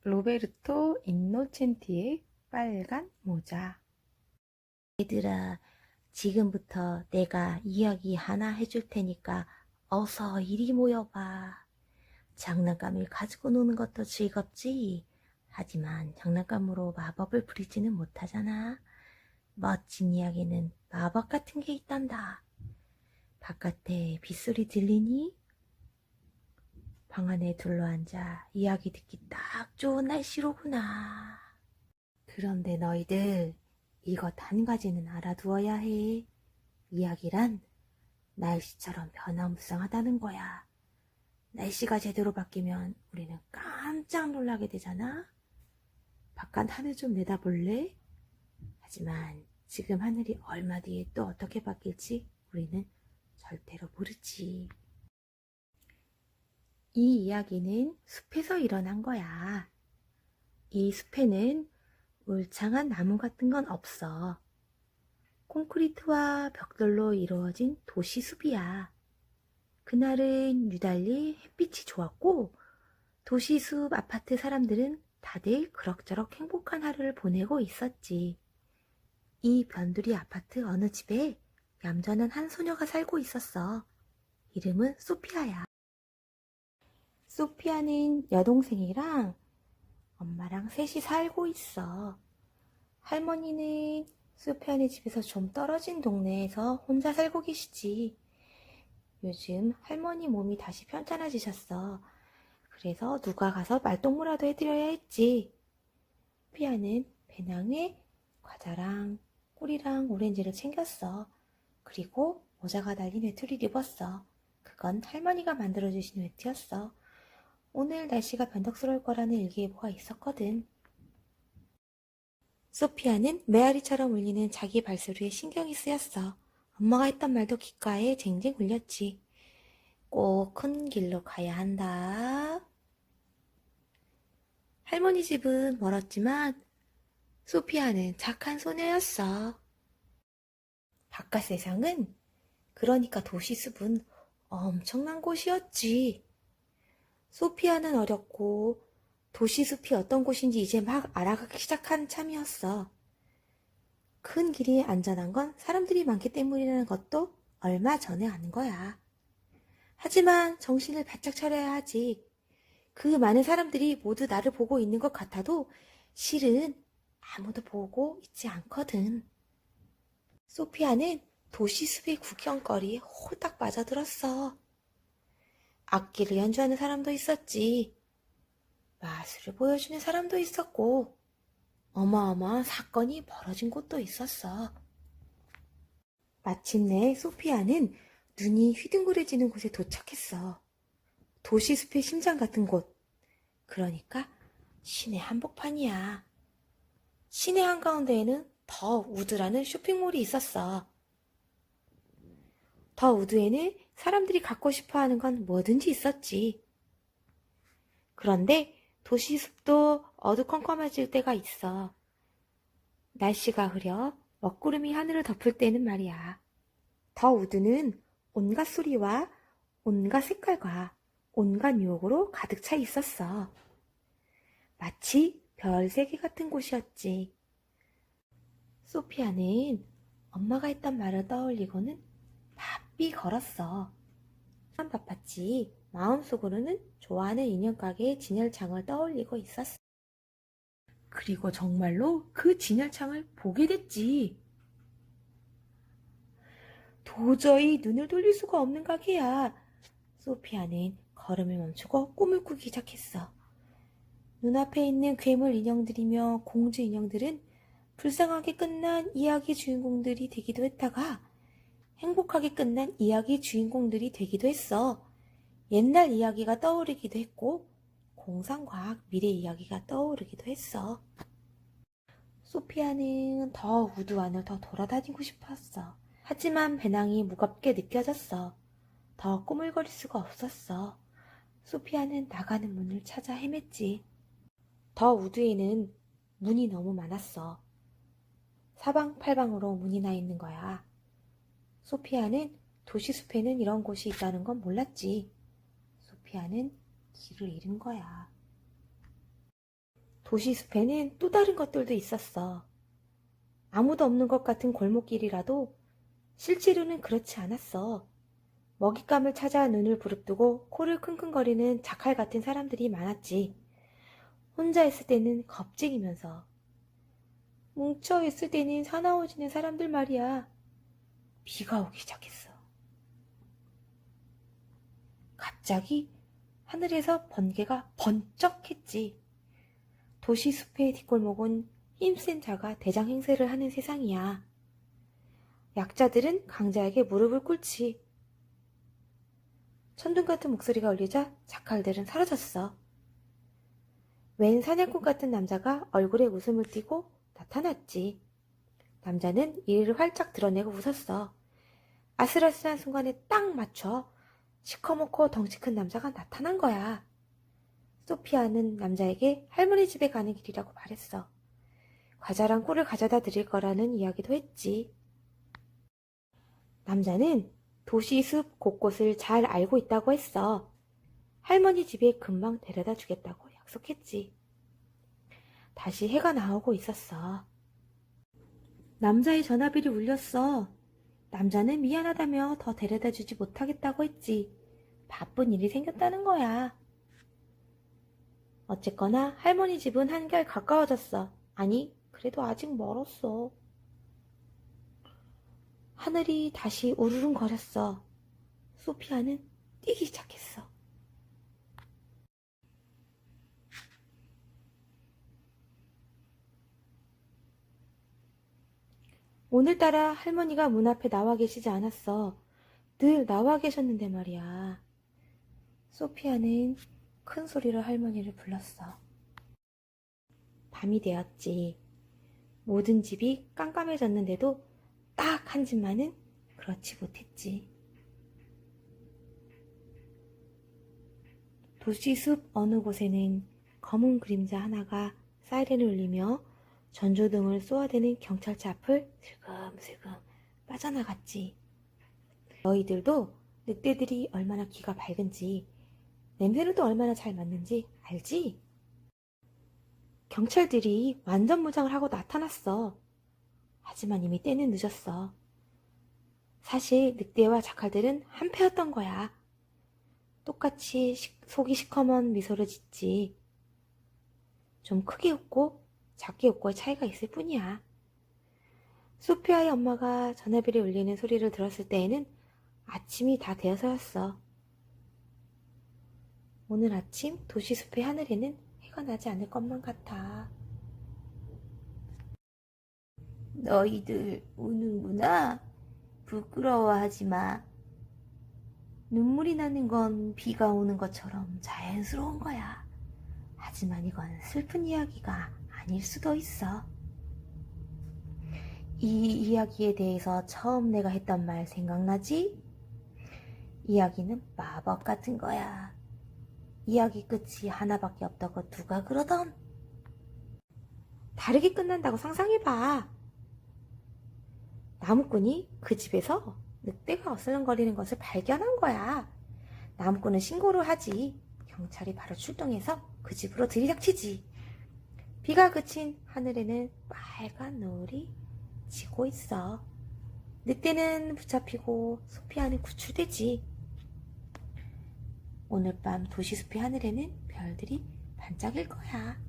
로베르토 인노첸티의 빨간 모자. 얘들아, 지금부터 내가 이야기 하나 해줄 테니까 어서 이리 모여봐. 장난감을 가지고 노는 것도 즐겁지? 하지만 장난감으로 마법을 부리지는 못하잖아. 멋진 이야기는 마법 같은 게 있단다. 바깥에 빗소리 들리니? 방 안에 둘러앉아 이야기 듣기 딱 좋은 날씨로구나. 그런데 너희들 이것 한 가지는 알아두어야 해. 이야기란 날씨처럼 변화무쌍하다는 거야. 날씨가 제대로 바뀌면 우리는 깜짝 놀라게 되잖아. 바깥 하늘 좀 내다볼래? 하지만 지금 하늘이 얼마 뒤에 또 어떻게 바뀔지 우리는 절대로 모르지. 이 이야기는 숲에서 일어난 거야. 이 숲에는 울창한 나무 같은 건 없어. 콘크리트와 벽돌로 이루어진 도시숲이야. 그날은 유달리 햇빛이 좋았고 도시숲 아파트 사람들은 다들 그럭저럭 행복한 하루를 보내고 있었지. 이 변두리 아파트 어느 집에 얌전한 한 소녀가 살고 있었어. 이름은 소피아야. 소피아는 여동생이랑 엄마랑 셋이 살고 있어. 할머니는 소피아네 집에서 좀 떨어진 동네에서 혼자 살고 계시지. 요즘 할머니 몸이 다시 편찮아지셨어. 그래서 누가 가서 말동무라도 해드려야 했지. 소피아는 배낭에 과자랑 꿀이랑 오렌지를 챙겼어. 그리고 모자가 달린 외투를 입었어. 그건 할머니가 만들어주신 외투였어. 오늘 날씨가 변덕스러울 거라는 일기예보가 있었거든. 소피아는 메아리처럼 울리는 자기 발소리에 신경이 쓰였어. 엄마가 했던 말도 귓가에 쟁쟁 울렸지. 꼭 큰 길로 가야 한다. 할머니 집은 멀었지만 소피아는 착한 소녀였어. 바깥 세상은, 그러니까 도시숲은 엄청난 곳이었지. 소피아는 어렸고 도시숲이 어떤 곳인지 이제 막 알아가기 시작한 참이었어. 큰 길이 안전한 건 사람들이 많기 때문이라는 것도 얼마 전에 아는 거야. 하지만 정신을 바짝 차려야 하지. 그 많은 사람들이 모두 나를 보고 있는 것 같아도 실은 아무도 보고 있지 않거든. 소피아는 도시숲의 구경거리에 홀딱 빠져들었어. 악기를 연주하는 사람도 있었지. 마술을 보여주는 사람도 있었고 어마어마한 사건이 벌어진 곳도 있었어. 마침내 소피아는 눈이 휘둥그레지는 곳에 도착했어. 도시숲의 심장 같은 곳. 그러니까 시내 한복판이야. 시내 한가운데에는 더 우드라는 쇼핑몰이 있었어. 더 우드에는 사람들이 갖고 싶어하는 건 뭐든지 있었지. 그런데 도시숲도 어두컴컴해질 때가 있어. 날씨가 흐려 먹구름이 하늘을 덮을 때는 말이야. 더 우드는 온갖 소리와 온갖 색깔과 온갖 유혹으로 가득 차 있었어. 마치 별세계 같은 곳이었지. 소피아는 엄마가 했던 말을 떠올리고는 바삐 걸었어. 참 바빴지. 마음속으로는 좋아하는 인형 가게의 진열창을 떠올리고 있었어. 그리고 정말로 그 진열창을 보게 됐지. 도저히 눈을 돌릴 수가 없는 가게야. 소피아는 걸음을 멈추고 꿈을 꾸기 시작했어. 눈앞에 있는 괴물 인형들이며 공주 인형들은 불쌍하게 끝난 이야기 주인공들이 되기도 했다가 행복하게 끝난 이야기 주인공들이 되기도 했어. 옛날 이야기가 떠오르기도 했고 공상과학 미래 이야기가 떠오르기도 했어. 소피아는 더 우드 안을 더 돌아다니고 싶었어. 하지만 배낭이 무겁게 느껴졌어. 더 꾸물거릴 수가 없었어. 소피아는 나가는 문을 찾아 헤맸지. 더 우드에는 문이 너무 많았어. 사방팔방으로 문이 나 있는 거야. 소피아는 도시숲에는 이런 곳이 있다는 건 몰랐지. 소피아는 길을 잃은 거야. 도시 숲에는 또 다른 것들도 있었어. 아무도 없는 것 같은 골목길이라도 실제로는 그렇지 않았어. 먹잇감을 찾아 눈을 부릅뜨고 코를 킁킁거리는 자칼 같은 사람들이 많았지. 혼자 있을 때는 겁쟁이면서 뭉쳐 있을 때는 사나워지는 사람들 말이야. 비가 오기 시작했어. 갑자기 하늘에서 번개가 번쩍했지. 도시 숲의 뒷골목은 힘센 자가 대장 행세를 하는 세상이야. 약자들은 강자에게 무릎을 꿇지. 천둥 같은 목소리가 울리자 자칼들은 사라졌어. 웬 사냥꾼 같은 남자가 얼굴에 웃음을 띠고 나타났지. 남자는 이를 활짝 드러내고 웃었어. 아슬아슬한 순간에 딱 맞춰 시커멓고 덩치 큰 남자가 나타난 거야. 소피아는 남자에게 할머니 집에 가는 길이라고 말했어. 과자랑 꿀을 가져다 드릴 거라는 이야기도 했지. 남자는 도시 숲 곳곳을 잘 알고 있다고 했어. 할머니 집에 금방 데려다 주겠다고 약속했지. 다시 해가 나오고 있었어. 남자의 전화벨이 울렸어. 남자는 미안하다며 더 데려다 주지 못하겠다고 했지. 바쁜 일이 생겼다는 거야. 어쨌거나 할머니 집은 한결 가까워졌어. 아니, 그래도 아직 멀었어. 하늘이 다시 우르릉거렸어. 소피아는 뛰기 시작했어. 오늘따라 할머니가 문 앞에 나와 계시지 않았어. 늘 나와 계셨는데 말이야. 소피아는 큰 소리로 할머니를 불렀어. 밤이 되었지. 모든 집이 깜깜해졌는데도 딱 한 집만은 그렇지 못했지. 도시숲 어느 곳에는 검은 그림자 하나가 사이렌을 울리며 전조등을 쏘아대는 경찰차 앞을 슬금슬금 빠져나갔지. 너희들도 늑대들이 얼마나 귀가 밝은지, 냄새를 또 얼마나 잘 맡는지 알지? 경찰들이 완전 무장을 하고 나타났어. 하지만 이미 때는 늦었어. 사실 늑대와 자칼들은 한패였던 거야. 똑같이 속이 시커먼 미소를 짓지. 좀 크게 웃고 작게 웃고의 차이가 있을 뿐이야. 소피아의 엄마가 전화벨이 울리는 소리를 들었을 때에는 아침이 다 되어서였어. 오늘 아침 도시 숲의 하늘에는 해가 나지 않을 것만 같아. 너희들 우는구나. 부끄러워하지 마. 눈물이 나는 건 비가 오는 것처럼 자연스러운 거야. 하지만 이건 슬픈 이야기가 아닐 수도 있어. 이 이야기에 대해서 처음 내가 했던 말 생각나지? 이야기는 마법 같은 거야. 이야기 끝이 하나밖에 없다고 누가 그러던? 다르게 끝난다고 상상해봐. 나무꾼이 그 집에서 늑대가 어슬렁거리는 것을 발견한 거야. 나무꾼은 신고를 하지. 경찰이 바로 출동해서 그 집으로 들이닥치지. 비가 그친 하늘에는 빨간 노을이 지고 있어. 늑대는 붙잡히고 소피아는 구출되지. 오늘 밤 도시숲의 하늘에는 별들이 반짝일 거야.